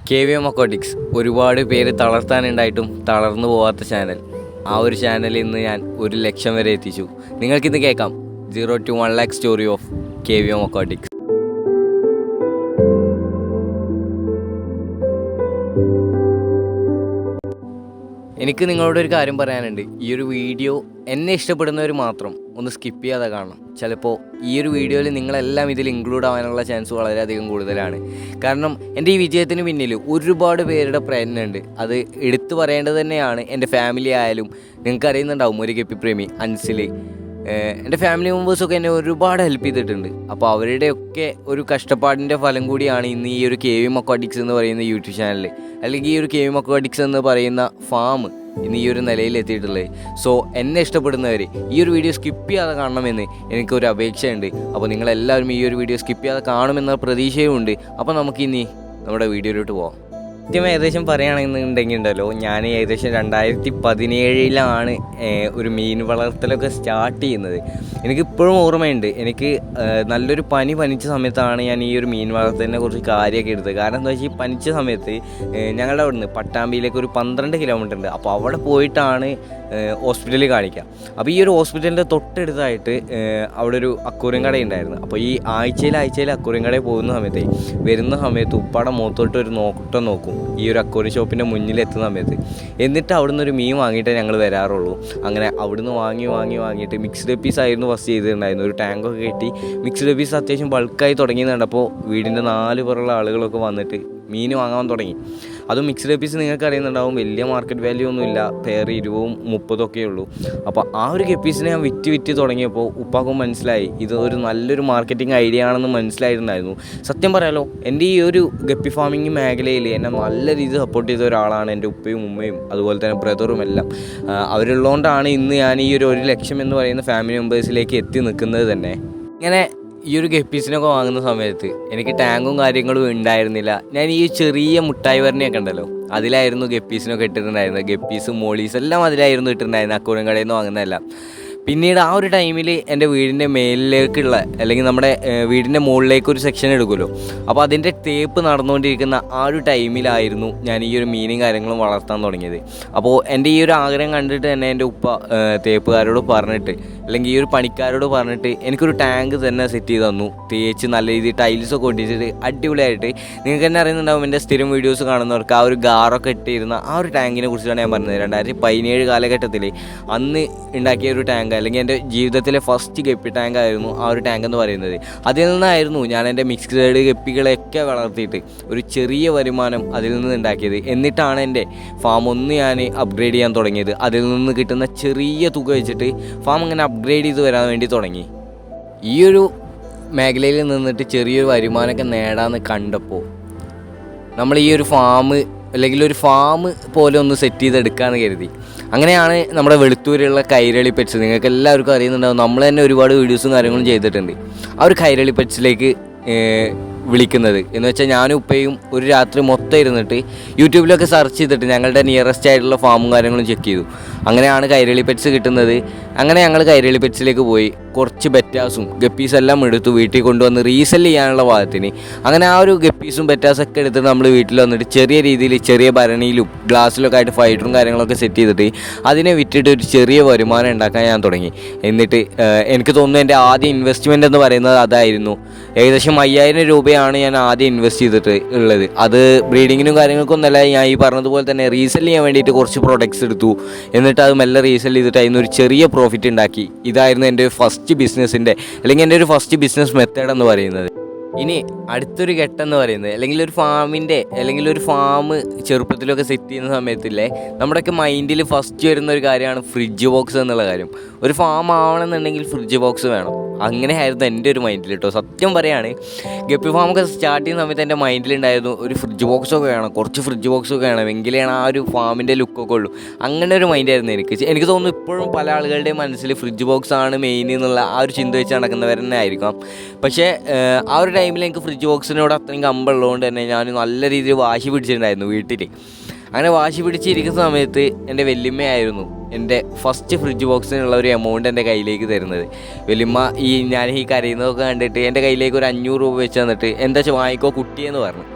KVM Aquatics ഒരുപാട് പേര് തളർത്താനുണ്ടായിട്ടും തളർന്നു പോകാത്ത ചാനൽ. ആ ഒരു ചാനലിൽ ഇന്ന് ഞാൻ 1,00,000 വരെ എത്തിച്ചു. നിങ്ങൾക്കിന്ന് കേൾക്കാം 0 to 1 lakh story of KVM Aquatics. എനിക്ക് നിങ്ങളോടൊരു കാര്യം പറയാനുണ്ട്. ഈ ഒരു വീഡിയോ എന്നെ ഇഷ്ടപ്പെടുന്നവർ മാത്രം ഒന്ന് സ്കിപ്പ് ചെയ്യാതെ കാണണം. ചിലപ്പോൾ ഈ ഒരു വീഡിയോയിൽ നിങ്ങളെല്ലാം ഇതിൽ ഇൻക്ലൂഡ് ആവാനുള്ള ചാൻസ് വളരെയധികം കൂടുതലാണ്. കാരണം എൻ്റെ ഈ വിജയത്തിന് പിന്നിൽ ഒരുപാട് പേരുടെ പ്രയത്നമുണ്ട്. അത് എടുത്തു പറയേണ്ടത് തന്നെയാണ്. എൻ്റെ ഫാമിലി ആയാലും നിങ്ങൾക്ക് അറിയുന്നുണ്ടാവും, ഒരു ഗപ്പി പ്രേമി അൻസിൽ, എൻ്റെ ഫാമിലി മെമ്പേഴ്സൊക്കെ എന്നെ ഒരുപാട് ഹെൽപ്പ് ചെയ്തിട്ടുണ്ട്. അപ്പോൾ അവരുടെയൊക്കെ ഒരു കഷ്ടപ്പാടിൻ്റെ ഫലം കൂടിയാണ് ഇന്ന് ഈ ഒരു KVM Aquatics എന്ന് പറയുന്ന യൂട്യൂബ് ചാനൽ, അല്ലെങ്കിൽ ഈ ഒരു KVM Aquatics എന്ന് പറയുന്ന ഫാം ഇന്ന് ഈ ഒരു നിലയിൽ എത്തിയിട്ടുള്ളത്. സോ എന്നെ ഇഷ്ടപ്പെടുന്നവർ ഈ ഒരു വീഡിയോ സ്കിപ്പ് ചെയ്യാതെ കാണണമെന്ന് എനിക്കൊരു അപേക്ഷയുണ്ട്. അപ്പോൾ നിങ്ങളെല്ലാവരും ഈ ഒരു വീഡിയോ സ്കിപ്പ് ചെയ്യാതെ കാണുമെന്ന പ്രതീക്ഷയുമുണ്ട്. അപ്പോൾ നമുക്കിനി നമ്മുടെ വീഡിയോയിലോട്ട് പോകാം. ആദ്യം ഏകദേശം പറയുകയാണെന്നുണ്ടെങ്കിൽ ഉണ്ടല്ലോ, ഞാൻ ഏകദേശം 2017 ഒരു മീൻ വളർത്തലൊക്കെ സ്റ്റാർട്ട് ചെയ്യുന്നത്. എനിക്കിപ്പോഴും ഓർമ്മയുണ്ട്. എനിക്ക് നല്ലൊരു പനിച്ച സമയത്താണ് ഞാൻ ഈ ഒരു മീൻ വളർത്തലിനെ കുറിച്ച് കാര്യമൊക്കെ എടുത്തത്. കാരണം എന്താ വെച്ചാൽ ഈ പനിച്ച സമയത്ത് ഞങ്ങളുടെ അവിടെ നിന്ന് പട്ടാമ്പിയിലേക്ക് ഒരു 12 കിലോമീറ്റർ ഉണ്ട്. അപ്പോൾ അവിടെ പോയിട്ടാണ് ഹോസ്പിറ്റലിൽ കാണിക്കുക. അപ്പോൾ ഈ ഒരു ഹോസ്പിറ്റലിൻ്റെ തൊട്ടടുത്തായിട്ട് അവിടെ ഒരു അക്വേറിയം കടയുണ്ടായിരുന്നു. അപ്പോൾ ഈ ആഴ്ചയിൽ അക്വേറിയം കടയിൽ വരുന്ന സമയത്ത് ഉപ്പാടെ മുഖത്തോട്ട് ഒരു നോട്ടം നോക്കും ഈ ഒരു അക്വേറിയം ഷോപ്പിൻ്റെ മുന്നിലെത്തുന്ന സമയത്ത്. എന്നിട്ട് അവിടുന്ന് ഒരു മീൻ വാങ്ങിയിട്ടേ ഞങ്ങൾ വരാറുള്ളൂ. അങ്ങനെ അവിടുന്ന് വാങ്ങിയിട്ട് മിക്സ്ഡ് പീസ് ആയിരുന്നു ഫസ്റ്റ് ചെയ്തിട്ടുണ്ടായിരുന്നു. ഒരു ടാങ്കൊക്കെ കെട്ടി മിക്സ്ഡ് പീസ് അത്യാവശ്യം ബൾക്കായി തുടങ്ങിയെന്ന് അപ്പോൾ വീടിൻ്റെ 4 പുറമുള്ള ആളുകളൊക്കെ വന്നിട്ട് മീൻ വാങ്ങാൻ തുടങ്ങി. അതും മിക്സ്ഡ് പീസ് നിങ്ങൾക്ക് അറിയുന്നുണ്ടാവും, വലിയ മാർക്കറ്റ് വാല്യൂ ഒന്നുമില്ല, പെയർ 20-30 ഉള്ളൂ. അപ്പോൾ ആ ഒരു ഗപ്പീസിനെ ഞാൻ വിറ്റ് തുടങ്ങിയപ്പോൾ ഉപ്പാക്കും മനസ്സിലായി ഇത് ഒരു നല്ലൊരു മാർക്കറ്റിംഗ് ഐഡിയ ആണെന്ന് മനസ്സിലായിട്ടുണ്ടായിരുന്നു. സത്യം പറയാലോ, എൻ്റെ ഈ ഒരു ഗപ്പി ഫാമിംഗ് മേഖലയിൽ എന്നെ നല്ല രീതിയിൽ സപ്പോർട്ട് ചെയ്ത ഒരാളാണ് എൻ്റെ ഉപ്പയും ഉമ്മയും, അതുപോലെ തന്നെ ബ്രദറും എല്ലാം. അവരുള്ളതുകൊണ്ടാണ് ഇന്ന് ഞാൻ ഈ ഒരു 1,00,000 എന്ന് പറയുന്ന ഫാമിലി മെമ്പേഴ്സിലേക്ക് എത്തി നിൽക്കുന്നത് തന്നെ. ഇങ്ങനെ ഈ ഒരു ഗപ്പീസിനൊക്കെ വാങ്ങുന്ന സമയത്ത് എനിക്ക് ടാങ്കും കാര്യങ്ങളും ഉണ്ടായിരുന്നില്ല. ഞാൻ ഈ ചെറിയ മുട്ടായി വരണയൊക്കെ ഉണ്ടല്ലോ, അതിലായിരുന്നു ഗപ്പീസിനൊക്കെ ഇട്ടിട്ടുണ്ടായിരുന്നത്. ഗപ്പീസും മോളീസും എല്ലാം അതിലായിരുന്നു ഇട്ടിട്ടുണ്ടായിരുന്നത്, അക്വേറിയം കടയിൽ നിന്ന് വാങ്ങുന്നതെല്ലാം. പിന്നീട് ആ ഒരു ടൈമിൽ എൻ്റെ വീടിൻ്റെ മേലിലേക്കുള്ള, അല്ലെങ്കിൽ നമ്മുടെ വീടിൻ്റെ മുകളിലേക്ക് ഒരു സെക്ഷൻ എടുക്കുമല്ലോ, അപ്പോൾ അതിൻ്റെ തേപ്പ് നടന്നുകൊണ്ടിരിക്കുന്ന ആ ഒരു ടൈമിലായിരുന്നു ഞാൻ ഈ ഒരു മീനും കാര്യങ്ങളും വളർത്താൻ തുടങ്ങിയത്. അപ്പോൾ എൻ്റെ ഈ ഒരു ആഗ്രഹം കണ്ടിട്ട് തന്നെ എൻ്റെ ഉപ്പ തേപ്പുകാരോട് പറഞ്ഞിട്ട്, അല്ലെങ്കിൽ ഈ ഒരു പണിക്കാരോട് പറഞ്ഞിട്ട് എനിക്കൊരു ടാങ്ക് തന്നെ സെറ്റ് ചെയ്ത് തന്നു. തേച്ച് നല്ല രീതിയിൽ ടൈൽസൊക്കെ ഒട്ടിച്ചിട്ട് അടിപൊളിയായിട്ട്. നിങ്ങൾക്ക് തന്നെ അറിയുന്നുണ്ടാവും, എൻ്റെ സ്ഥിരം വീഡിയോസ് കാണുന്നവർക്ക് ആ ഒരു ഗാറൊക്കെ ഇട്ടിരുന്ന ആ ഒരു ടാങ്കിനെ കുറിച്ചാണ് ഞാൻ പറഞ്ഞത്. 2017 കാലഘട്ടത്തിൽ അന്ന് ഉണ്ടാക്കിയ ഒരു ടാങ്ക്, അല്ലെങ്കിൽ എൻ്റെ ജീവിതത്തിലെ ഫസ്റ്റ് ഗപ്പി ടാങ്ക് ആയിരുന്നു ആ ഒരു ടാങ്ക് എന്ന് പറയുന്നത്. അതിൽ നിന്നായിരുന്നു ഞാൻ എൻ്റെ മിക്സ്ഡ് ഗപ്പികളെയൊക്കെ വളർത്തിയിട്ട് ഒരു ചെറിയ വരുമാനം അതിൽ നിന്ന് ഉണ്ടാക്കിയത്. എന്നിട്ടാണ് എൻ്റെ ഫാം ഒന്ന് ഞാൻ അപ്ഗ്രേഡ് ചെയ്യാൻ തുടങ്ങിയത്. അതിൽ നിന്ന് കിട്ടുന്ന ചെറിയ തുക വെച്ചിട്ട് ഫാം അങ്ങനെ അപ്ഗ്രേഡ് ചെയ്ത് വരാൻ വേണ്ടി തുടങ്ങി. ഈ ഒരു മേഖലയിൽ നിന്നിട്ട് ചെറിയൊരു വരുമാനമൊക്കെ നേടാമെന്ന് കണ്ടപ്പോൾ നമ്മൾ ഈ ഒരു ഫാം, അല്ലെങ്കിൽ ഒരു ഫാം പോലെ ഒന്ന് സെറ്റ് ചെയ്തെടുക്കാമെന്ന് കരുതി. അങ്ങനെയാണ് നമ്മുടെ വെളുത്തൂരുള്ള കൈരളി പെറ്റ്സ്, നിങ്ങൾക്ക് എല്ലാവർക്കും അറിയുന്നുണ്ടാവും, നമ്മൾ തന്നെ ഒരുപാട് വീഡിയോസും കാര്യങ്ങളും ചെയ്തിട്ടുണ്ട്. ആ ഒരു കൈരളി പെറ്റ്സിലേക്ക് വിളിക്കുന്നത് എന്ന് വെച്ചാൽ ഞാനും ഉപ്പയും ഒരു രാത്രി മൊത്തം ഇരുന്നിട്ട് യൂട്യൂബിലൊക്കെ സെർച്ച് ചെയ്തിട്ട് ഞങ്ങളുടെ നിയറസ്റ്റ് ആയിട്ടുള്ള ഫാമും കാര്യങ്ങളും ചെക്ക് ചെയ്തു. അങ്ങനെയാണ് കൈരളി പെറ്റ്സ് കിട്ടുന്നത്. അങ്ങനെ ഞങ്ങൾ കൈരളി പെറ്റ്സിലേക്ക് പോയി കുറച്ച് ബെറ്റാസും ഗപ്പീസെല്ലാം എടുത്തു വീട്ടിൽ കൊണ്ടുവന്ന് റീസെല് ചെയ്യാനുള്ള ഭാഗത്തിന്. അങ്ങനെ ആ ഒരു ഗപ്പീസും ബെറ്റാസൊക്കെ എടുത്തിട്ട് നമ്മൾ വീട്ടിൽ വന്നിട്ട് ചെറിയ രീതിയിൽ ചെറിയ ഭരണിയിലും ഗ്ലാസ്സിലൊക്കെ ആയിട്ട് ഫൈറ്ററും കാര്യങ്ങളൊക്കെ സെറ്റ് ചെയ്തിട്ട് അതിനെ വിറ്റിട്ട് ഒരു ചെറിയ വരുമാനം ഉണ്ടാക്കാൻ ഞാൻ തുടങ്ങി. എന്നിട്ട് എനിക്ക് തോന്നുന്നു എൻ്റെ ആദ്യ ഇൻവെസ്റ്റ്മെൻറ്റ് എന്ന് പറയുന്നത് അതായിരുന്നു. ഏകദേശം 5,000 രൂപയാണ് ഞാൻ ആദ്യം ഇൻവെസ്റ്റ് ചെയ്തിട്ട് ഉള്ളത്. അത് ബ്രീഡിങ്ങിനും കാര്യങ്ങൾക്കൊന്നല്ല, ഞാൻ ഈ പറഞ്ഞതുപോലെ തന്നെ റീസെല് ചെയ്യാൻ വേണ്ടിയിട്ട് കുറച്ച് പ്രൊഡക്ട്സ് എടുത്തു. എന്നിട്ട് അത് മെല്ലെ റീസെല് ചെയ്തിട്ട് അതിനൊരു ചെറിയ പ്രോഫിറ്റ് ഉണ്ടാക്കി. ഇതായിരുന്നു എൻ്റെ ഫസ്റ്റ് ബിസിനസ്സിൻ്റെ, അല്ലെങ്കിൽ എൻ്റെ ഒരു ഫസ്റ്റ് ബിസിനസ് മെത്തേഡ് എന്ന് പറയുന്നത്. ഇനി അടുത്തൊരു ഘട്ടം എന്ന് പറയുന്നത്, അല്ലെങ്കിൽ ഒരു ഫാമിൻ്റെ, അല്ലെങ്കിൽ ഒരു ഫാം ചെറുപ്പത്തിലൊക്കെ സെറ്റ് ചെയ്യുന്ന സമയത്തില്ലേ, നമ്മുടെയൊക്കെ മൈൻഡിൽ ഫസ്റ്റ് വരുന്ന ഒരു കാര്യമാണ് ഫ്രിഡ്ജ് ബോക്സ് എന്നുള്ള കാര്യം. ഒരു ഫാം ആവണമെന്നുണ്ടെങ്കിൽ ഫ്രിഡ്ജ് ബോക്സ് വേണം. അങ്ങനെയായിരുന്നു എൻ്റെ ഒരു മൈൻഡിൽ കേട്ടോ. സത്യം പറയുകയാണ്, ഗപ്പി ഫാമൊക്കെ സ്റ്റാർട്ട് ചെയ്യുന്ന സമയത്ത് എൻ്റെ മൈൻഡിലുണ്ടായിരുന്നു ഒരു ഫ്രിഡ്ജ് ബോക്സൊക്കെ വേണം, കുറച്ച് ഫ്രിഡ്ജ് ബോക്സൊക്കെ വേണം, എങ്കിലാണ് ആ ഒരു ഫാമിൻ്റെ ലുക്കൊക്കെ ഉള്ളൂ. അങ്ങനെ ഒരു മൈൻഡായിരുന്നു എനിക്ക് തോന്നുന്നു ഇപ്പോഴും പല ആളുകളുടെയും മനസ്സിൽ ഫ്രിഡ്ജ് ബോക്സ് ആണ് മെയിൻ എന്നുള്ള ആ ഒരു ചിന്ത വെച്ച് നടക്കുന്നവർ തന്നെ ആയിരിക്കാം. പക്ഷേ ആ ഒരു ടൈമിൽ എനിക്ക് ഫ്രിഡ്ജ് ബോക്സിനോട് അത്രയും കമ്പുള്ളതുകൊണ്ട് തന്നെ ഞാൻ നല്ല രീതിയിൽ വാശി പിടിച്ചിട്ടുണ്ടായിരുന്നു വീട്ടിൽ. അങ്ങനെ വാശി പിടിച്ചിരിക്കുന്ന സമയത്ത് എൻ്റെ വല്യമ്മയായിരുന്നു എൻ്റെ ഫസ്റ്റ് ഫ്രിഡ്ജ് ബോക്സിനുള്ള ഒരു എമൗണ്ട് എൻ്റെ കയ്യിലേക്ക് തരുന്നത്. വല്യമ്മ ഞാൻ ഈ കരയുന്നതൊക്കെ കണ്ടിട്ട് എൻ്റെ കയ്യിലേക്ക് ഒരു 500 രൂപ വെച്ച് തന്നിട്ട് എന്താ വെച്ചാൽ വാങ്ങിക്കോ കുട്ടിയെന്ന് പറഞ്ഞു.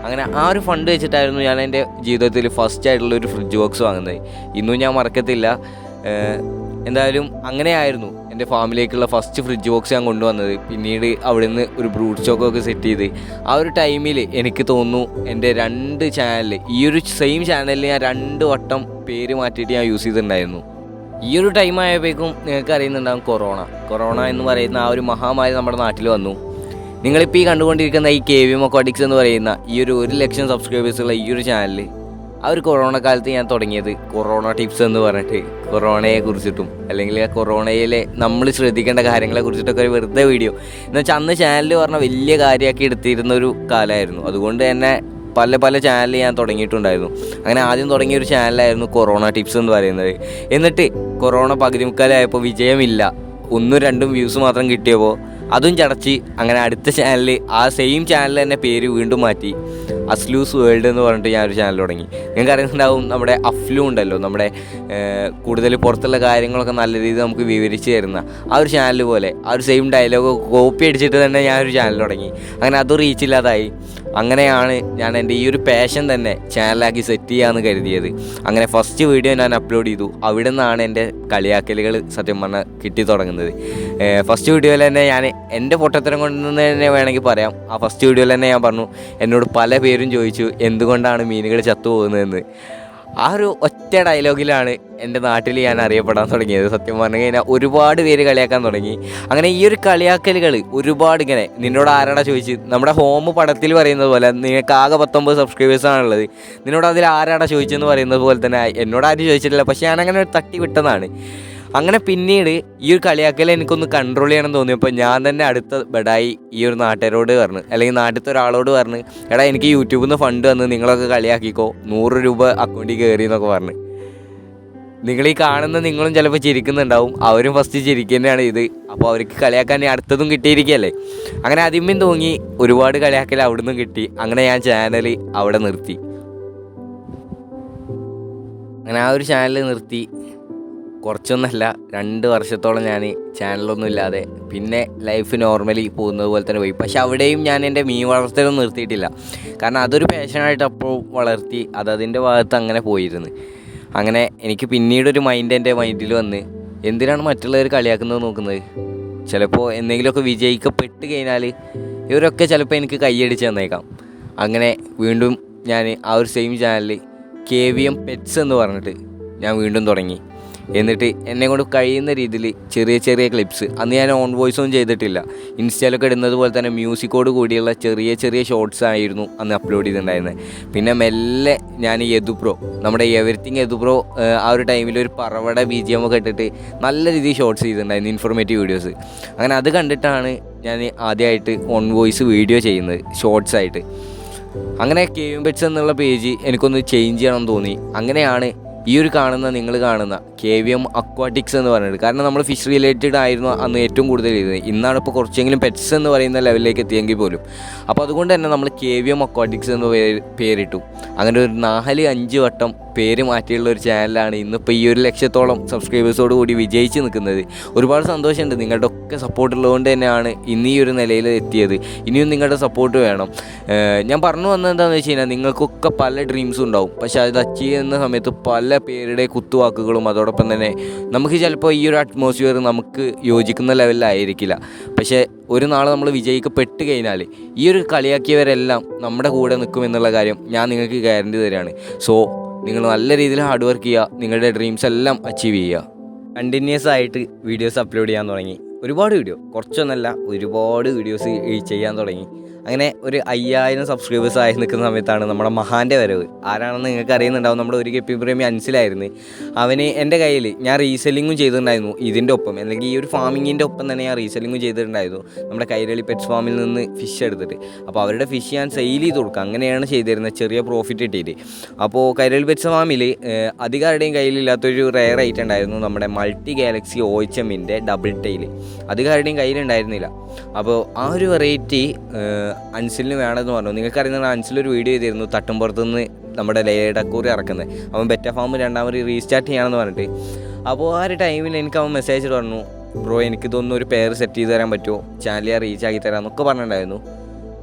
അങ്ങനെ ആ ഒരു ഫണ്ട് വെച്ചിട്ടായിരുന്നു ഞാൻ എൻ്റെ ജീവിതത്തിൽ ഫസ്റ്റ് ആയിട്ടുള്ളൊരു ഫ്രിഡ്ജ് ബോക്സ് വാങ്ങുന്നത്. ഇന്നും ഞാൻ മറക്കത്തില്ല. എന്തായാലും അങ്ങനെയായിരുന്നു എൻ്റെ ഫാമിലിയിലേക്കുള്ള ഫസ്റ്റ് ഫ്രിഡ്ജ് ബോക്സ് ഞാൻ കൊണ്ടുവന്നത്. പിന്നീട് അവിടെ നിന്ന് ഒരു ബ്രൂട്ട് സ്റ്റോക്കൊക്കെ സെറ്റ് ചെയ്ത് ആ ഒരു ടൈമിൽ എനിക്ക് തോന്നുന്നു എൻ്റെ 2 ചാനലിൽ, ഈ ഒരു സെയിം ചാനലിൽ ഞാൻ 2 വട്ടം പേര് മാറ്റിയിട്ട് ഞാൻ യൂസ് ചെയ്തിട്ടുണ്ടായിരുന്നു. ഈ ഒരു ടൈം ആയപ്പോഴേക്കും നിങ്ങൾക്ക് അറിയുന്നുണ്ടാകും കൊറോണ എന്ന് പറയുന്ന ആ ഒരു മഹാമാരി നമ്മുടെ നാട്ടിൽ വന്നു. നിങ്ങളിപ്പോൾ ഈ കണ്ടുകൊണ്ടിരിക്കുന്ന ഈ KVM Aquatics എന്ന് പറയുന്ന ഈ ഒരു 1 ലക്ഷം സബ്സ്ക്രൈബേഴ്സുള്ള ഈ ഒരു ചാനൽ ആ ഒരു കൊറോണ കാലത്ത് ഞാൻ തുടങ്ങിയത് കൊറോണ ടിപ്സ് എന്ന് പറഞ്ഞിട്ട് കൊറോണയെ കുറിച്ചിട്ടും അല്ലെങ്കിൽ ആ കൊറോണയിലെ നമ്മൾ ശ്രദ്ധിക്കേണ്ട കാര്യങ്ങളെ കുറിച്ചിട്ടൊക്കെ ഒരു വെറുതെ വീഡിയോ എന്ന് വെച്ചാൽ അന്ന് ചാനൽ പറഞ്ഞാൽ വലിയ കാര്യമാക്കി എടുത്തിരുന്ന ഒരു കാലമായിരുന്നു. അതുകൊണ്ട് തന്നെ പല ചാനൽ ഞാൻ തുടങ്ങിയിട്ടുണ്ടായിരുന്നു. അങ്ങനെ ആദ്യം തുടങ്ങിയൊരു ചാനലായിരുന്നു കൊറോണ ടിപ്സ് എന്ന് പറയുന്നത്. എന്നിട്ട് കൊറോണ പകുതി മുക്കാലായപ്പോൾ വിജയമില്ല, 1-2 വ്യൂസ് മാത്രം കിട്ടിയപ്പോൾ അതും ചടച്ച് അങ്ങനെ അടുത്ത ചാനൽ, ആ സെയിം ചാനൽ തന്നെ പേര് വീണ്ടും മാറ്റി അസ്ലൂസ് വേൾഡ് എന്ന് പറഞ്ഞിട്ട് ഞാനൊരു ചാനൽ തുടങ്ങി. നിങ്ങൾക്ക് അറിയുന്നുണ്ടാവും നമ്മുടെ അഫ്ലു ഉണ്ടല്ലോ, നമ്മുടെ കൂടുതൽ പുറത്തുള്ള കാര്യങ്ങളൊക്കെ നല്ല രീതിയിൽ നമുക്ക് വിവരിച്ച് തരുന്ന ആ ഒരു ചാനൽ പോലെ ആ ഒരു സെയിം ഡയലോഗ് കോപ്പി അടിച്ചിട്ട് തന്നെ ഞാനൊരു ചാനൽ തുടങ്ങി. അങ്ങനെ അതും റീച്ചില്ലാതായി. അങ്ങനെയാണ് ഞാൻ എൻ്റെ ഈ ഒരു പാഷൻ തന്നെ ചാനലാക്കി സെറ്റ് ചെയ്യാമെന്ന് കരുതിയത്. അങ്ങനെ ഫസ്റ്റ് വീഡിയോ ഞാൻ അപ്ലോഡ് ചെയ്തു. അവിടെ നിന്നാണ് എൻ്റെ കളിയാക്കലുകൾ സത്യം പറഞ്ഞാൽ കിട്ടി തുടങ്ങുന്നത്. ഫസ്റ്റ് വീഡിയോയിൽ തന്നെ ഞാൻ എൻ്റെ പൊട്ടത്തരം കൊണ്ട് തന്നെ വേണമെങ്കിൽ പറയാം. ആ ഫസ്റ്റ് വീഡിയോയിൽ തന്നെ ഞാൻ പറഞ്ഞു, എന്നോട് പല പേരും ചോദിച്ചു എന്തുകൊണ്ടാണ് മീനുകൾ ചത്തുപോകുന്നതെന്ന്. ആ ഒരു ഒറ്റ ഡയലോഗിലാണ് എൻ്റെ നാട്ടിൽ ഞാൻ അറിയപ്പെടാൻ തുടങ്ങിയത്. സത്യം പറഞ്ഞു കഴിഞ്ഞാൽ ഒരുപാട് പേര് കളിയാക്കാൻ തുടങ്ങി. അങ്ങനെ ഈ ഒരു കളിയാക്കലുകൾ ഒരുപാട് ഇങ്ങനെ നിന്നോട് ആരാടാ ചോദിച്ച്, നമ്മുടെ ഹോം പടത്തിൽ പറയുന്നത് പോലെ നിനക്ക് ആകെ 19 സബ്സ്ക്രൈബേഴ്സാണുള്ളത്, നിന്നോട് അതിൽ ആരാടാ ചോദിച്ചെന്ന് പറയുന്നത് പോലെ തന്നെ എന്നോട് ആരും ചോദിച്ചിട്ടില്ല. പക്ഷേ ഞാനങ്ങനെ തട്ടി വിട്ടതാണ്. അങ്ങനെ പിന്നീട് ഈ ഒരു കളിയാക്കൽ എനിക്കൊന്ന് കൺട്രോൾ ചെയ്യണം തോന്നിയപ്പോൾ ഞാൻ തന്നെ അടുത്ത ബെഡായി ഈ ഒരു നാട്ടുകാരോട് പറഞ്ഞു, അല്ലെങ്കിൽ നാട്ടിലത്തെ ഒരാളോട് പറഞ്ഞ്, എടാ എനിക്ക് യൂട്യൂബിൽ നിന്ന് ഫണ്ട് വന്ന് നിങ്ങളൊക്കെ കളിയാക്കിക്കോ, 100 രൂപ അക്കൗണ്ടിൽ കയറി എന്നൊക്കെ പറഞ്ഞ്. നിങ്ങളീ കാണുന്ന നിങ്ങളും ചിലപ്പോൾ ചിരിക്കുന്നുണ്ടാവും, അവരും ഫസ്റ്റ് ചിരിക്കുന്നതാണ് ഇത്. അപ്പോൾ അവർക്ക് കളിയാക്കാൻ അടുത്തതും കിട്ടിയിരിക്കുകയല്ലേ. അങ്ങനെ അതിന്മേൽ തോന്നി ഒരുപാട് കളിയാക്കൽ അവിടെ നിന്നും കിട്ടി. അങ്ങനെ ഞാൻ ചാനൽ അവിടെ നിർത്തി. അങ്ങനെ ആ ഒരു ചാനൽ നിർത്തി കുറച്ചൊന്നുമല്ല 2 വർഷത്തോളം ഞാൻ ചാനലൊന്നും ഇല്ലാതെ പിന്നെ ലൈഫ് നോർമലി പോകുന്നത് പോലെ തന്നെ പോയി. പക്ഷെ അവിടെയും ഞാൻ എൻ്റെ മീൻ വളർത്തലൊന്നും നിർത്തിയിട്ടില്ല. കാരണം അതൊരു പാഷനായിട്ട് അപ്പോൾ വളർത്തി അതിൻ്റെ ഭാഗത്ത് അങ്ങനെ പോയിരുന്നു. അങ്ങനെ എനിക്ക് പിന്നീടൊരു എൻ്റെ മൈൻഡിൽ വന്ന്, എന്തിനാണ് മറ്റുള്ളവർ കളിയാക്കുന്നത് നോക്കുന്നത്, ചിലപ്പോൾ എന്തെങ്കിലുമൊക്കെ വിജയിക്കപ്പെട്ട് കഴിഞ്ഞാൽ ഇവരൊക്കെ ചിലപ്പോൾ എനിക്ക് കൈയടിച്ച് തന്നേക്കാം. അങ്ങനെ വീണ്ടും ഞാൻ ആ ഒരു സെയിം ചാനലിൽ KVM Pets എന്ന് പറഞ്ഞിട്ട് ഞാൻ വീണ്ടും തുടങ്ങി. എന്നിട്ട് എന്നെക്കൊണ്ട് കഴിയുന്ന രീതിയിൽ ചെറിയ ക്ലിപ്സ്, അന്ന് ഞാൻ ഓൺ വോയിസ് ഒന്നും ചെയ്തിട്ടില്ല, ഇൻസ്റ്റയിലൊക്കെ ഇടുന്നത് പോലെ തന്നെ മ്യൂസിക്കോട് കൂടിയുള്ള ചെറിയ ഷോർട്സ് ആയിരുന്നു അന്ന് അപ്ലോഡ് ചെയ്തിട്ടുണ്ടായിരുന്നത്. പിന്നെ മെല്ലെ ഞാൻ യദുപ്രോ, നമ്മുടെ എവരിത്തിങ് യദുപ്രോ ആ ഒരു ടൈമിൽ ഒരു പറവട BGM ഒക്കെ ഇട്ടിട്ട് നല്ല രീതിയിൽ ഷോർട്സ് ചെയ്തിട്ടുണ്ടായിരുന്നു, ഇൻഫോർമേറ്റീവ് വീഡിയോസ്. അങ്ങനെ അത് കണ്ടിട്ടാണ് ഞാൻ ആദ്യമായിട്ട് ഓൺ വോയിസ് വീഡിയോ ചെയ്യുന്നത് ഷോർട്സ് ആയിട്ട്. അങ്ങനെ KVM Pets എന്നുള്ള പേജ് എനിക്കൊന്ന് ചേഞ്ച് ചെയ്യണമെന്ന് തോന്നി. അങ്ങനെയാണ് ഈ ഒരു നിങ്ങൾ കാണുന്ന KVM Aquatics എന്ന് പറയുന്നത്. കാരണം നമ്മൾ ഫിഷ് റിലേറ്റഡ് ആയിരുന്നു അന്ന് ഏറ്റവും കൂടുതൽ ചെയ്തത്. ഇന്നാണ് ഇപ്പോൾ കുറച്ചെങ്കിലും പെറ്റ്സ് എന്ന് പറയുന്ന ലെവലിലേക്ക് എത്തിയെങ്കിൽ പോലും. അപ്പോൾ അതുകൊണ്ട് തന്നെ നമ്മൾ KVM Aquatics എന്ന് പേരിട്ടു. അങ്ങനെ ഒരു 4-5 വട്ടം പേര് മാറ്റിയുള്ള ഒരു ചാനലാണ് ഇന്നിപ്പോൾ ഈ 1 ലക്ഷത്തോളം സബ്സ്ക്രൈബേഴ്സോട് കൂടി വിജയിച്ച് നിൽക്കുന്നത്. ഒരുപാട് സന്തോഷമുണ്ട്. നിങ്ങളുടെ ഒക്കെ സപ്പോർട്ടുള്ളതുകൊണ്ട് തന്നെയാണ് ഇന്ന് ഈ ഒരു നിലയിൽ എത്തിയത്. ഇനിയും നിങ്ങളുടെ സപ്പോർട്ട് വേണം. ഞാൻ പറഞ്ഞു വന്നത് എന്താണെന്ന് വെച്ച് കഴിഞ്ഞാൽ, നിങ്ങൾക്കൊക്കെ പല ഡ്രീംസും ഉണ്ടാവും. പക്ഷേ അത് അച്ചീവ് ചെയ്യുന്ന സമയത്ത് പല പേരുടെ കുത്തുവാക്കുകളും, അതോടൊപ്പം തന്നെ നമുക്ക് ചിലപ്പോൾ ഈ ഒരു അറ്റ്മോസ്ഫിയർ നമുക്ക് യോജിക്കുന്ന ലെവലിലായിരിക്കില്ല. പക്ഷേ ഒരു നാൾ നമ്മൾ വിജയിക്കപ്പെട്ട് കഴിഞ്ഞാൽ ഈ ഒരു കളിയാക്കിയവരെല്ലാം നമ്മുടെ കൂടെ നിൽക്കുമെന്നുള്ള കാര്യം ഞാൻ നിങ്ങൾക്ക് ഗ്യാരണ്ടി തരികയാണ്. സോ നിങ്ങൾ നല്ല രീതിയിൽ ഹാർഡ് വർക്ക് ചെയ്യുക, നിങ്ങളുടെ ഡ്രീംസ് എല്ലാം അച്ചീവ് ചെയ്യുക. കണ്ടിന്യൂസ് ആയിട്ട് വീഡിയോസ് അപ്ലോഡ് ചെയ്യാൻ തുടങ്ങി. ഒരുപാട് വീഡിയോ, കുറച്ചൊന്നല്ല ഒരുപാട് വീഡിയോസ് ചെയ്യാൻ തുടങ്ങി. അങ്ങനെ ഒരു 5000 സബ്സ്ക്രൈബേഴ്സ് ആയി നിൽക്കുന്ന സമയത്താണ് നമ്മുടെ മഹാൻ്റെ വരവ്. ആരാണെന്ന് നിങ്ങൾക്ക് അറിയുന്നുണ്ടാവും, നമ്മുടെ ഒരു ഗപ്പി പ്രേമി അൻസിലായിരുന്നു. അവന് എൻ്റെ കയ്യിൽ ഞാൻ റീസെല്ലിങ്ങും ചെയ്തിട്ടുണ്ടായിരുന്നു ഇതിൻ്റെ ഒപ്പം, അല്ലെങ്കിൽ ഈ ഒരു ഫാമിങ്ങിൻ്റെ ഒപ്പം തന്നെ ഞാൻ റീസെല്ലിങ്ങും ചെയ്തിട്ടുണ്ടായിരുന്നു. നമ്മുടെ കൈരളി പെറ്റ്സ് ഫാമിൽ നിന്ന് ഫിഷ് എടുത്തിട്ട്, അപ്പോൾ അവരുടെ ഫിഷ് ഞാൻ സെയിൽ ചെയ്ത് കൊടുക്കുക, അങ്ങനെയാണ് ചെയ്തിരുന്നത്, ചെറിയ പ്രോഫിറ്റ് കിട്ടിയിട്ട്. അപ്പോൾ കൈരളി പെറ്റ്സ് ഫാമിൽ അധികാരുടെയും കയ്യിലില്ലാത്തൊരു റെയർ ആയിട്ട് ഉണ്ടായിരുന്നു നമ്മുടെ മൾട്ടി ഗാലക്സി OHMൻ്റെ ഡബിൾ ടെയിൽ. അധികാരുടെയും കയ്യിലുണ്ടായിരുന്നില്ല. അപ്പോൾ ആ ഒരു വെറൈറ്റി അൻസിലിന് വേണമെന്ന് പറഞ്ഞു. നിങ്ങൾക്കറിയുന്ന അൻസിലൊരു വീഡിയോ ചെയ്തിരുന്നു തട്ടുംപുറത്തുനിന്ന് നമ്മുടെ ലേഡക്കൂറി ഇറക്കുന്നത്. അവൻ ബെറ്റ ഫാം രണ്ടാമത് റീസ്റ്റാർട്ട് ചെയ്യണമെന്ന് പറഞ്ഞിട്ട്. അപ്പോൾ ആ ഒരു ടൈമിൽ എനിക്ക് അവൻ മെസ്സേജ് പറഞ്ഞു, ബ്രോ എനിക്കിതൊന്നും ഒരു പെയർ സെറ്റ് ചെയ്ത് തരാൻ പറ്റുമോ, ചാനൽ ഞാൻ റീച്ച് ആക്കി തരാമെന്നൊക്കെ പറഞ്ഞിട്ടുണ്ടായിരുന്നു.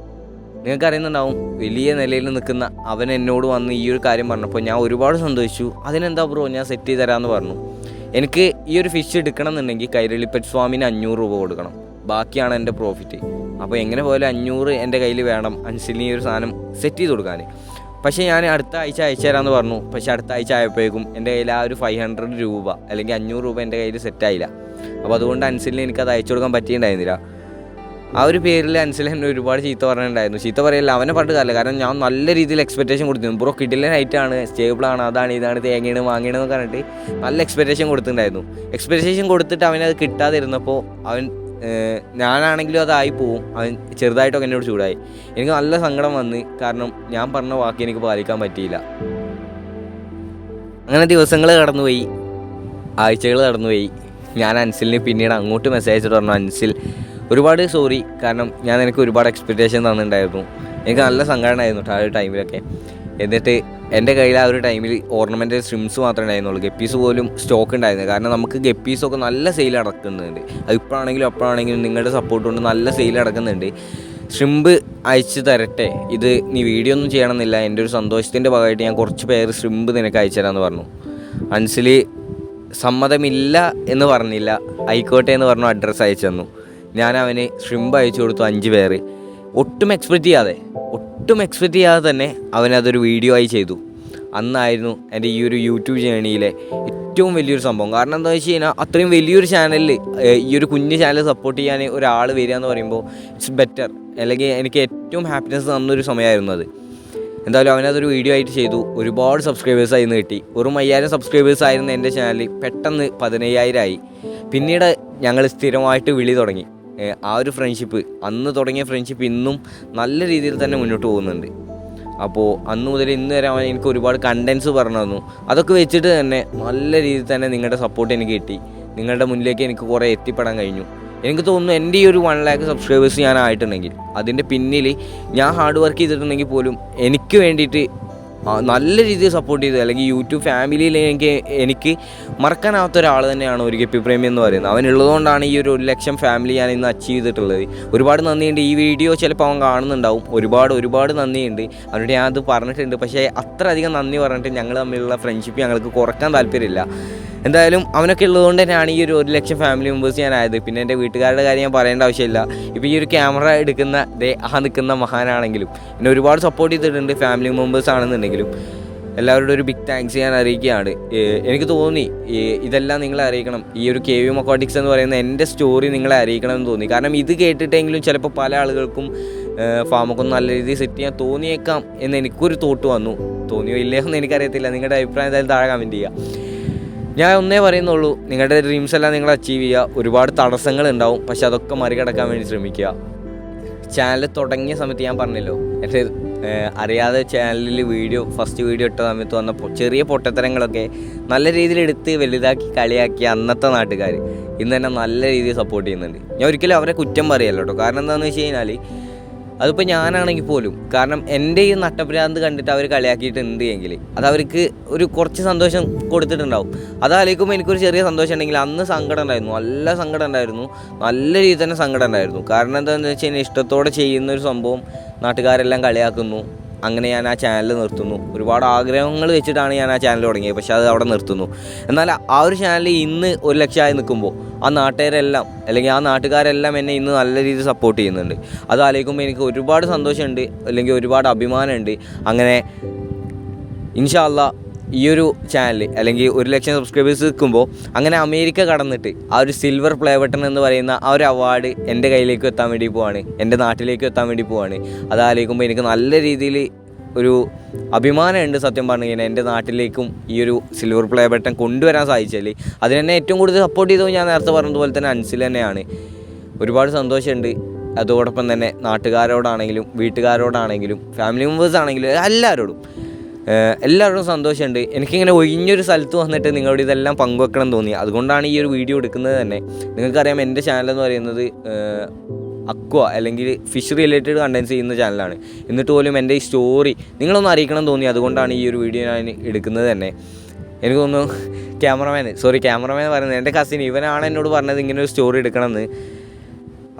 നിങ്ങൾക്കറിയുന്നുണ്ടാവും, വലിയ നിലയിൽ നിൽക്കുന്ന അവൻ എന്നോട് വന്ന് ഈ ഒരു കാര്യം പറഞ്ഞപ്പോൾ ഞാൻ ഒരുപാട് സന്തോഷിച്ചു. അതിനെന്താ ബ്രോ, ഞാൻ സെറ്റ് ചെയ്ത് തരാമെന്ന് പറഞ്ഞു. എനിക്ക് ഈ ഒരു ഫിഷ് എടുക്കണം എന്നുണ്ടെങ്കിൽ കൈരളി പെറ്റ് ഫാമിന് 500 രൂപ കൊടുക്കണം, ബാക്കിയാണ് എൻ്റെ പ്രോഫിറ്റ്. അപ്പോൾ എങ്ങനെ പോയാലും 500 എൻ്റെ കയ്യിൽ വേണം അൻസിലിന് ഈ ഒരു സാധനം സെറ്റ് ചെയ്ത് കൊടുക്കാൻ. പക്ഷേ ഞാൻ അടുത്ത ആഴ്ച അയച്ചു തരാമെന്ന് പറഞ്ഞു. പക്ഷേ അടുത്ത ആഴ്ച ആയപ്പോഴേക്കും എൻ്റെ കയ്യിൽ ആ ഒരു 500 രൂപ അല്ലെങ്കിൽ 500 രൂപ എൻ്റെ കയ്യിൽ സെറ്റായില്ല. അപ്പോൾ അതുകൊണ്ട് അൻസിലിന് എനിക്കത് അയച്ചു കൊടുക്കാൻ പറ്റിയിട്ടുണ്ടായിരുന്നില്ല. ആ ഒരു പേരിൽ അൻസിൽ എന്നെ ഒരുപാട് ചീത്ത പറഞ്ഞിട്ടുണ്ടായിരുന്നു. ചീത്ത പറയില്ല, അവനെ പറഞ്ഞിട്ട് കാര്യമില്ല. കാരണം ഞാൻ നല്ല രീതിയിൽ എക്സ്പെക്റ്റേഷൻ കൊടുത്തിരുന്നു. ബ്രോ കിടിലനായിട്ടാണ്, സ്റ്റേബിളാണ്, അതാണ് ഇതാണ്, തേങ്ങയാണ് വാങ്ങിയണമെന്ന് പറഞ്ഞിട്ട് നല്ല എക്സ്പെക്റ്റേഷൻ കൊടുത്തിട്ടുണ്ടായിരുന്നു. എക്സ്പെക്റ്റേഷൻ കൊടുത്തിട്ട് അവനത് കിട്ടാതിരുന്നപ്പോൾ ഞാനാണെങ്കിലും അതായി പോവും. അവൻ ചെറുതായിട്ടൊക്കെ എന്നോട് ചൂടായി. എനിക്ക് നല്ല സങ്കടം വന്ന്, കാരണം ഞാൻ പറഞ്ഞ വാക്ക് എനിക്ക് പാലിക്കാൻ പറ്റിയില്ല. അങ്ങനെ ദിവസങ്ങൾ കടന്നുപോയി, ആഴ്ചകൾ കടന്നുപോയി. ഞാൻ അൻസിലിന് പിന്നീട് അങ്ങോട്ട് മെസ്സേജ് അയച്ചിട്ട് പറഞ്ഞു, അൻസിൽ ഒരുപാട് സോറി, കാരണം ഞാൻ നിനക്ക് ഒരുപാട് എക്സ്പെക്റ്റേഷൻ തന്നിട്ടുണ്ടായിരുന്നു. എനിക്ക് നല്ല സങ്കടമായിരുന്നു ആ ഒരു ടൈമിലൊക്കെ. എന്നിട്ട് എൻ്റെ കയ്യിൽ ആ ഒരു ടൈമിൽ ഓർണമെൻ്റൽ സ്ട്രിംസ് മാത്രമേ ഉണ്ടായിരുന്നുള്ളൂ. ഗപ്പീസ് പോലും സ്റ്റോക്ക് ഉണ്ടായിരുന്നു. കാരണം നമുക്ക് ഗപ്പീസൊക്കെ നല്ല സെയിൽ നടക്കുന്നുണ്ട്. അത് ഇപ്പോഴാണെങ്കിലും അപ്പോഴാണെങ്കിലും നിങ്ങളുടെ സപ്പോർട്ട് കൊണ്ട് നല്ല സെയിൽ നടക്കുന്നുണ്ട്. സ്ട്രിമ്പ് അയച്ചു തരട്ടെ, ഇത് നീ വീഡിയോ ഒന്നും ചെയ്യണമെന്നില്ല, എൻ്റെ ഒരു സന്തോഷത്തിൻ്റെ ഭാഗമായിട്ട് ഞാൻ കുറച്ച് പേര് സ്ട്രിമ്പ് നിനക്ക് അയച്ചു തരാമെന്ന് പറഞ്ഞു. അൻസിൽ സമ്മതമില്ല എന്ന് പറഞ്ഞില്ല, ആയിക്കോട്ടെ എന്ന് പറഞ്ഞു അഡ്രസ്സ് അയച്ചു തന്നു. ഞാൻ അവന് സ്ട്രിമ്പ് അയച്ചു കൊടുത്തു 5 പേര്. ഒട്ടും എക്സ്പെക്റ്റ് ചെയ്യാതെ തന്നെ അവനതൊരു വീഡിയോ ആയി ചെയ്തു. അന്നായിരുന്നു എൻ്റെ ഈ ഒരു യൂട്യൂബ് ജേണിയിലെ ഏറ്റവും വലിയൊരു സംഭവം. കാരണം എന്താ വെച്ച് കഴിഞ്ഞാൽ അത്രയും വലിയൊരു ചാനലിൽ ഈ ഒരു കുഞ്ഞ് ചാനൽ സപ്പോർട്ട് ചെയ്യാൻ ഒരാൾ വരിക എന്ന് പറയുമ്പോൾ ഇറ്റ്സ് ബെറ്റർ, അല്ലെങ്കിൽ എനിക്ക് ഏറ്റവും ഹാപ്പിനെസ് തന്നൊരു സമയമായിരുന്നു അത്. എന്തായാലും അവനതൊരു വീഡിയോ ആയിട്ട് ചെയ്തു. ഒരുപാട് സബ്സ്ക്രൈബേഴ്സ് ആയിരുന്നു കിട്ടി. വെറും 5000 സബ്സ്ക്രൈബേഴ്സ് ആയിരുന്നു എൻ്റെ ചാനൽ, പെട്ടെന്ന് 15000 ആയി. പിന്നീട് ഞങ്ങൾ സ്ഥിരമായിട്ട് വിളി തുടങ്ങി. ആ ഒരു ഫ്രണ്ട്ഷിപ്പ്, അന്ന് തുടങ്ങിയ ഫ്രണ്ട്ഷിപ്പ് ഇന്നും നല്ല രീതിയിൽ തന്നെ മുന്നോട്ട് പോകുന്നുണ്ട്. അപ്പോൾ അന്ന് മുതൽ ഇന്ന് വരെ അവൻ എനിക്ക് ഒരുപാട് കണ്ടൻസ് പറഞ്ഞു തന്നു. അതൊക്കെ വെച്ചിട്ട് തന്നെ നല്ല രീതിയിൽ തന്നെ നിങ്ങളുടെ സപ്പോർട്ട് എനിക്ക് കിട്ടി. നിങ്ങളുടെ മുന്നിലേക്ക് എനിക്ക് കുറേ എത്തിപ്പെടാൻ കഴിഞ്ഞു. എനിക്ക് തോന്നുന്നു എൻ്റെ ഈ ഒരു 1 lakh സബ്സ്ക്രൈബേഴ്സ് ഞാൻ ആയിട്ടുണ്ടെങ്കിൽ അതിൻ്റെ പിന്നിൽ ഞാൻ ഹാർഡ് വർക്ക് ചെയ്തിട്ടുണ്ടെങ്കിൽ പോലും എനിക്ക് വേണ്ടിയിട്ട് നല്ല രീതിയിൽ സപ്പോർട്ട് ചെയ്ത്, അല്ലെങ്കിൽ യൂട്യൂബ് ഫാമിലിയിൽ എനിക്ക് മറക്കാനാവാത്ത ഒരാൾ തന്നെയാണ് ഒരു ഗപ്പി പ്രേമി എന്ന് പറയുന്നത്. അവനുള്ളതുകൊണ്ടാണ് ഈ ഒരു 1 ലക്ഷം ഫാമിലി ഞാൻ ഇന്ന് അച്ചീവ് ചെയ്തിട്ടുള്ളത്. ഒരുപാട് നന്ദിയുണ്ട്. ഈ വീഡിയോ ചിലപ്പോൾ അവൻ കാണുന്നുണ്ടാവും. ഒരുപാട് നന്ദിയുണ്ട്. അവനോട് ഞാൻ അത് പറഞ്ഞിട്ടുണ്ട്. പക്ഷേ അത്ര അധികം നന്ദി പറഞ്ഞിട്ട് ഞങ്ങൾ തമ്മിലുള്ള ഫ്രണ്ട്ഷിപ്പ് ഞങ്ങൾക്ക് കുറക്കാൻ താല്പര്യമില്ല. എന്തായാലും അവനൊക്കെ ഉള്ളതുകൊണ്ട് തന്നെയാണ് ഈ ഒരു 1 ലക്ഷം ഫാമിലി മെമ്പേഴ്സ് ഞാനായത്. പിന്നെ എൻ്റെ വീട്ടുകാരുടെ കാര്യം ഞാൻ പറയേണ്ട ആവശ്യമില്ല. ഇപ്പോൾ ഈ ഒരു ക്യാമറ എടുക്കുന്ന നിൽക്കുന്ന മഹാനാണെങ്കിലും എന്നെ ഒരുപാട് സപ്പോർട്ട് ചെയ്തിട്ടുണ്ട്. ഫാമിലി മെമ്പേഴ്സ് ആണെന്നുണ്ടെങ്കിലും എല്ലാവരോടും ഒരു ബിഗ് താങ്ക്സ് ഞാൻ അറിയിക്കുകയാണ്. എനിക്ക് തോന്നി ഇതെല്ലാം നിങ്ങളെ അറിയിക്കണം. ഈ ഒരു KVM അക്വാട്ടിക്സ് എന്ന് പറയുന്ന എൻ്റെ സ്റ്റോറി നിങ്ങളെ അറിയിക്കണം എന്ന് തോന്നി. കാരണം ഇത് കേട്ടിട്ടെങ്കിലും ചിലപ്പോൾ പല ആളുകൾക്കും ഫാമൊക്കെ ഒന്ന് നല്ല രീതിയിൽ സെറ്റ് ചെയ്യാൻ തോന്നിയേക്കാം എന്ന് എനിക്കൊരു തോട്ട് വന്നു. തോന്നിയോ ഇല്ലയോ എന്ന് എനിക്കറിയത്തില്ല. നിങ്ങളുടെ അഭിപ്രായം എന്തായാലും താഴെ കമൻറ്റ് ചെയ്യുക. ഞാൻ ഒന്നേ പറയുന്നുള്ളൂ, നിങ്ങളുടെ ഡ്രീംസ് എല്ലാം നിങ്ങൾ അച്ചീവ് ചെയ്യുക. ഒരുപാട് തടസ്സങ്ങളുണ്ടാവും, പക്ഷെ അതൊക്കെ മറികടക്കാൻ വേണ്ടി ശ്രമിക്കുക. ചാനൽ തുടങ്ങിയ സമയത്ത് ഞാൻ പറഞ്ഞല്ലോ, എൻ്റെ അറിയാതെ ചാനലിൽ ഫസ്റ്റ് വീഡിയോ ഇട്ട സമയത്ത് വന്ന ചെറിയ പൊട്ടത്തരങ്ങളൊക്കെ നല്ല രീതിയിൽ എടുത്ത് വലുതാക്കി കളിയാക്കി അന്നത്തെ നാട്ടുകാർ ഇന്ന് തന്നെ നല്ല രീതിയിൽ സപ്പോർട്ട് ചെയ്യുന്നുണ്ട്. ഞാൻ ഒരിക്കലും അവരെ കുറ്റം പറയല്ലോ കേട്ടോ. കാരണം എന്താണെന്ന് വെച്ച് കഴിഞ്ഞാൽ അതിപ്പോൾ ഞാനാണെങ്കിൽ പോലും, കാരണം എൻ്റെ ഈ നട്ടഭ്രാന്ത് കണ്ടിട്ട് അവർ കളിയാക്കിയിട്ടുണ്ട് എങ്കിൽ അത് അവർക്ക് ഒരു കുറച്ച് സന്തോഷം കൊടുത്തിട്ടുണ്ടാവും. അതാലോചിക്കുമ്പോൾ എനിക്കൊരു ചെറിയ സന്തോഷം ഉണ്ടെങ്കിൽ അന്ന് സങ്കടം ഉണ്ടായിരുന്നു, നല്ല സങ്കടം ഉണ്ടായിരുന്നു, നല്ല രീതിയിൽ തന്നെ സങ്കടം ഉണ്ടായിരുന്നു. കാരണം എന്താണെന്ന് വെച്ച് കഴിഞ്ഞാൽ ഇഷ്ടത്തോടെ ചെയ്യുന്നൊരു സംഭവം നാട്ടുകാരെല്ലാം കളിയാക്കുന്നു. അങ്ങനെ ഞാൻ ആ ചാനൽ നിർത്തുന്നു. ഒരുപാട് ആഗ്രഹങ്ങൾ വെച്ചിട്ടാണ് ഞാൻ ആ ചാനൽ തുടങ്ങിയത്, പക്ഷേ അത് അവിടെ നിർത്തുന്നു. എന്നാൽ ആ ഒരു ചാനൽ ഇന്ന് 1 ലക്ഷമായി നിൽക്കുമ്പോൾ ആ നാട്ടുകാരെല്ലാം അല്ലെങ്കിൽ ആ നാട്ടുകാരെല്ലാം എന്നെ ഇന്ന് നല്ല രീതിയിൽ സപ്പോർട്ട് ചെയ്യുന്നുണ്ട്. അത് ആലോചിക്കുമ്പോൾ എനിക്ക് ഒരുപാട് സന്തോഷമുണ്ട്, അല്ലെങ്കിൽ ഒരുപാട് അഭിമാനമുണ്ട്. അങ്ങനെ ഇൻഷാ അല്ലാ ഈ ഒരു ചാനൽ അല്ലെങ്കിൽ 1 ലക്ഷം സബ്സ്ക്രൈബേഴ്സ് നിൽക്കുമ്പോൾ അങ്ങനെ അമേരിക്ക കടന്നിട്ട് ആ ഒരു സിൽവർ പ്ലേ ബട്ടൺ എന്ന് പറയുന്ന ആ ഒരു അവാർഡ് എൻ്റെ കയ്യിലേക്ക് എത്താൻ വേണ്ടി പോവാണ്, എൻ്റെ നാട്ടിലേക്ക് എത്താൻ വേണ്ടി പോവാണ്. അതാലോചിക്കുമ്പോൾ എനിക്ക് നല്ല രീതിയിൽ ഒരു അഭിമാനമുണ്ട്. സത്യം പറഞ്ഞു കഴിഞ്ഞാൽ എൻ്റെ നാട്ടിലേക്കും ഈ ഒരു സിൽവർ പ്ലേ ബട്ടൺ കൊണ്ടുവരാൻ സാധിച്ചാൽ അതിനെന്നെ ഏറ്റവും കൂടുതൽ സപ്പോർട്ട് ചെയ്തത് ഞാൻ നേരത്തെ പറഞ്ഞതുപോലെ തന്നെ അൻസിൽ തന്നെയാണ്. ഒരുപാട് സന്തോഷമുണ്ട്. അതോടൊപ്പം തന്നെ നാട്ടുകാരോടാണെങ്കിലും വീട്ടുകാരോടാണെങ്കിലും ഫാമിലി മെമ്പേഴ്സ് ആണെങ്കിലും എല്ലാവരോടും സന്തോഷമുണ്ട്. എനിക്കിങ്ങനെ ഒഴിഞ്ഞൊരു സ്ഥലത്ത് വന്നിട്ട് നിങ്ങളോട് ഇതെല്ലാം പങ്കുവെക്കണം തോന്നി. അതുകൊണ്ടാണ് ഈ ഒരു വീഡിയോ എടുക്കുന്നത് തന്നെ. നിങ്ങൾക്കറിയാം എൻ്റെ ചാനലെന്ന് പറയുന്നത് അക്വ അല്ലെങ്കിൽ ഫിഷ് റിലേറ്റഡ് കണ്ടൻസ് ചെയ്യുന്ന ചാനലാണ്. എന്നിട്ട് പോലും എൻ്റെ ഈ സ്റ്റോറി നിങ്ങളൊന്ന് അറിയിക്കണം തോന്നി. അതുകൊണ്ടാണ് ഈ ഒരു വീഡിയോ ഞാൻ എടുക്കുന്നത് തന്നെ. എനിക്ക് തോന്നുന്നു ക്യാമറമാൻ പറയുന്നത് എൻ്റെ കസിൻ ഇവനാണ് എന്നോട് പറഞ്ഞത് ഇങ്ങനെ ഒരു സ്റ്റോറി എടുക്കണമെന്ന്.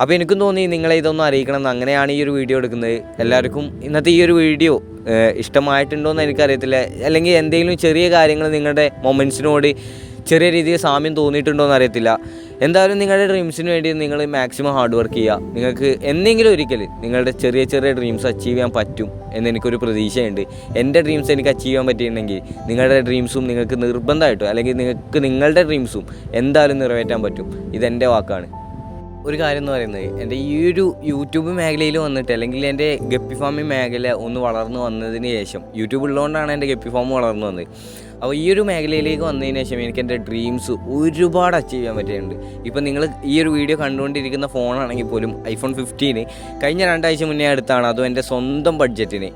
അപ്പോൾ എനിക്കും തോന്നി നിങ്ങളെ ഇതൊന്നും അറിയിക്കണം എന്ന്. അങ്ങനെയാണ് ഈ ഒരു വീഡിയോ എടുക്കുന്നത്. എല്ലാവർക്കും ഇന്നത്തെ ഈ ഒരു വീഡിയോ ഇഷ്ടമായിട്ടുണ്ടോ എന്ന് എനിക്കറിയത്തില്ല, അല്ലെങ്കിൽ എന്തെങ്കിലും ചെറിയ കാര്യങ്ങൾ നിങ്ങളുടെ മൊമെൻറ്റ്സിനോട് ചെറിയ രീതിയിൽ സാമ്യം തോന്നിയിട്ടുണ്ടോ എന്ന് അറിയത്തില്ല. എന്തായാലും നിങ്ങളുടെ ഡ്രീംസിന് വേണ്ടി നിങ്ങൾ മാക്സിമം ഹാർഡ് വർക്ക് ചെയ്യുക. നിങ്ങൾക്ക് എന്തെങ്കിലും ഒരിക്കൽ നിങ്ങളുടെ ചെറിയ ചെറിയ ഡ്രീംസ് അച്ചീവ് ചെയ്യാൻ പറ്റും എന്നെനിക്കൊരു പ്രതീക്ഷയുണ്ട്. എൻ്റെ ഡ്രീംസ് എനിക്ക് അച്ചീവ് ചെയ്യാൻ പറ്റിയിട്ടുണ്ടെങ്കിൽ നിങ്ങളുടെ ഡ്രീംസും നിങ്ങൾക്ക് നിർബന്ധമായിട്ടും, അല്ലെങ്കിൽ നിങ്ങൾക്ക് നിങ്ങളുടെ ഡ്രീംസും എന്തായാലും നിറവേറ്റാൻ പറ്റും. ഇതെൻ്റെ വാക്കാണ്. ഒരു കാര്യം എന്ന് പറയുന്നത്, എൻ്റെ ഈ ഒരു യൂട്യൂബ് മേഖലയിൽ വന്നിട്ട്, അല്ലെങ്കിൽ എൻ്റെ ഗപ്പി ഫാമിംഗ് മേഖല ഒന്ന് വളർന്നു വന്നതിന് ശേഷം, യൂട്യൂബ് ഉള്ളതുകൊണ്ടാണ് എൻ്റെ ഗപ്പി ഫാം വളർന്നു വന്നത്. അപ്പോൾ ഈ ഒരു മേഖലയിലേക്ക് വന്നതിന് ശേഷം എനിക്ക് എൻ്റെ ഡ്രീംസ് ഒരുപാട് അച്ചീവ് ചെയ്യാൻ പറ്റിയിട്ടുണ്ട്. ഇപ്പം നിങ്ങൾ ഈ ഒരു വീഡിയോ കണ്ടുകൊണ്ടിരിക്കുന്ന ഫോണാണെങ്കിൽ പോലും iPhone 15 കഴിഞ്ഞ 2 ആഴ്ച മുന്നേ അടുത്താണ്. അതും എൻ്റെ സ്വന്തം ബഡ്ജറ്റിന്,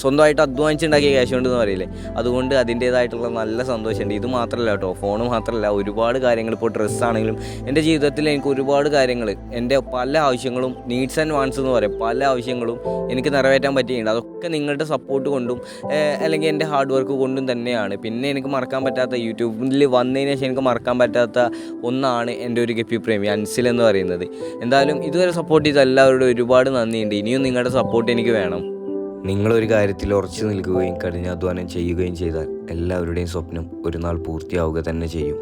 സ്വന്തമായിട്ട് അധ്വാനിച്ചുണ്ടാക്കിയ ക്യാഷ് കൊണ്ടെന്ന് പറയില്ലേ, അതുകൊണ്ട് അതിൻ്റേതായിട്ടുള്ള നല്ല സന്തോഷമുണ്ട്. ഇത് മാത്രമല്ല കേട്ടോ, ഫോൺ മാത്രമല്ല, ഒരുപാട് കാര്യങ്ങൾ, ഇപ്പോൾ ഡ്രസ്സാണെങ്കിലും എൻ്റെ ജീവിതത്തിൽ എനിക്ക് ഒരുപാട് കാര്യങ്ങൾ, എൻ്റെ പല ആവശ്യങ്ങളും, നീഡ്സ് ആൻഡ് വാണ്ട്സ് എന്ന് പറയും, പല ആവശ്യങ്ങളും എനിക്ക് നിറവേറ്റാൻ പറ്റിയിട്ടുണ്ട്. അതൊക്കെ നിങ്ങളുടെ സപ്പോർട്ട് കൊണ്ടും അല്ലെങ്കിൽ എൻ്റെ ഹാർഡ് വർക്ക് കൊണ്ടും തന്നെയാണ്. പിന്നെ എനിക്ക് മറക്കാൻ പറ്റാത്ത, യൂട്യൂബിൽ വന്നതിന് ശേഷം എനിക്ക് മറക്കാൻ പറ്റാത്ത ഒന്നാണ് എൻ്റെ ഒരു ഗപ്പി പ്രേമി അൻസിൽ എന്ന് പറയുന്നത്. എന്തായാലും ഇതുവരെ സപ്പോർട്ട് ചെയ്ത എല്ലാവരോടും ഒരുപാട് നന്ദിയുണ്ട്. ഇനിയും നിങ്ങളുടെ സപ്പോർട്ട് എനിക്ക് വേണം. നിങ്ങളൊരു കാര്യത്തിൽ ഉറച്ചു നിൽക്കുകയും കഠിനാധ്വാനം ചെയ്യുകയും ചെയ്താൽ എല്ലാവരുടെയും സ്വപ്നം ഒരു നാൾ പൂർത്തിയാവുക തന്നെ ചെയ്യും.